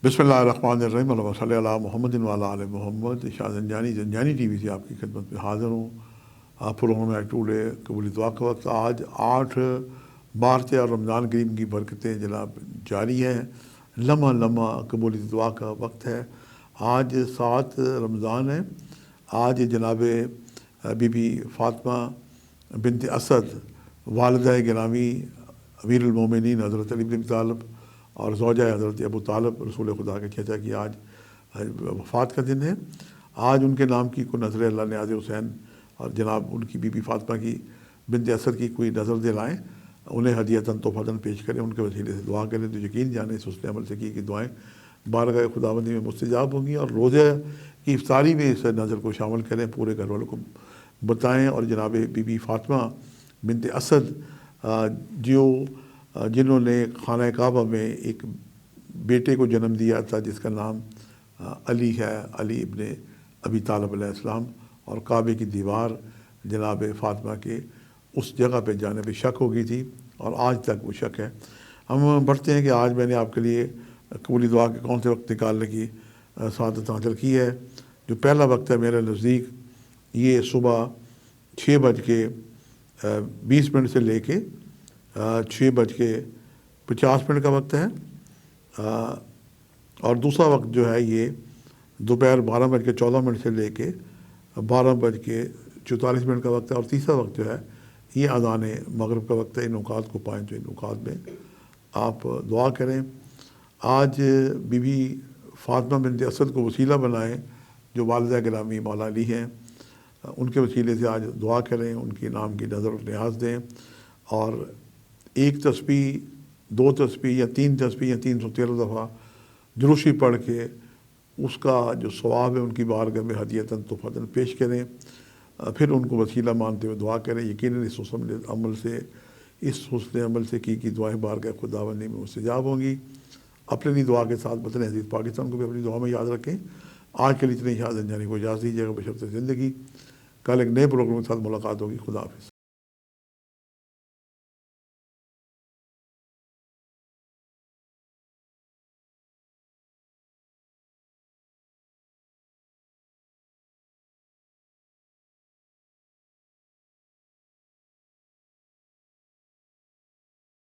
बिस्मिल्लाहिर्रहमानिर्रहीम अल्लाहुम्मा सल्लि अला मुहम्मदिन व अला आलि मुहम्मद। शाह ज़ंजानी टीवी से आपकी खिदमत में हाज़िर हूँ। प्रोग्राम में टूडे कबूली दुआ का वक्त। आज 8 मार्च है और रमज़ान करीम की बरकतें जनाब जारी हैं। लम्हा लम्हा कबूली दुआ का वक्त है। आज 7 रमज़ान है। आज जनाब बीबी फ़ातिमा बिनत असद वालिदा गिरामी अमीरुल मोमिनीन हज़रत अली बिन अबी तालिब और ज़ौजा हज़रत अबू तालिब रसूल खुदा के चचा की आज वफ़ात का दिन है। आज उनके नाम की कोई नज़र अल्लाह ने आज़ हुसैन और जनाब उनकी बीबी फ़ातिमा की बिनत असद की कोई नज़र दिलाएँ, उन्हें हदियतन तोहफ़तन पेश करें, उनके वसीले से दुआ करें तो यकीन जाने इस हुस्न अमल से की दुआएँ बारगाह खुदाबंदी में मुस्तजाब होंगी। और रोज़े की इफ्तारी में इस नज़र को शामिल करें, पूरे घर वालों को बताएँ। और जनाब बीबी फ़ातिमा बिनत असद जिन्होंने खाना काबा में एक बेटे को जन्म दिया था जिसका नाम अली है, अली इब्ने अबी तालिब अलैहिस्सलाम, और काबे की दीवार जनाब फ़ातिमा के उस जगह पे जाने पे शक हो गई थी और आज तक वो शक है। हम बढ़ते हैं कि आज मैंने आपके लिए कबूली दुआ के कौन से वक्त निकालने की सआदत हासिल की है। जो पहला वक्त है मेरे नज़दीक, ये सुबह 6:20 से लेके 6:50 का वक्त है। और दूसरा वक्त जो है ये दोपहर 12:14 से लेके 12:44 का वक्त है। और तीसरा वक्त जो है ये अज़ान मगरिब का वक्त है। इन औक़ात को पाएँ तो इन औक़ात में आप दुआ करें। आज बीबी फ़ातिमा बिनत असद को वसीला बनाएं जो वालिदा गिरामी मौला अली हैं, उनके वसीले से आज दुआ करें, उनके नाम की नज़र न्याज दें। और एक तस्बीह, 2 तस्बीह या 3 तस्बीह या 313 दफ़ा दुरूशी पढ़ के उसका जो सवाब है उनकी बारगाह में हदियतन तोहफ़तन पेश करें। फिर उनको वसीला मानते हुए दुआ करें। यकीनन इस हुस्न अमल से की दुआएँ बारगाह खुदाबंदी में मुस्तजाब होंगी। अपने लिए दुआ के साथ वतन अज़ीज़ पाकिस्तान को भी अपनी दुआ में याद रखें। आज के लिए इतने शाह ज़ंजानी को इजाज़त दीजिएगा बशर्ते ज़िंदगी। कल एक नए प्रोग्राम के साथ मुलाकात होगी। खुदा हाफ़िज़।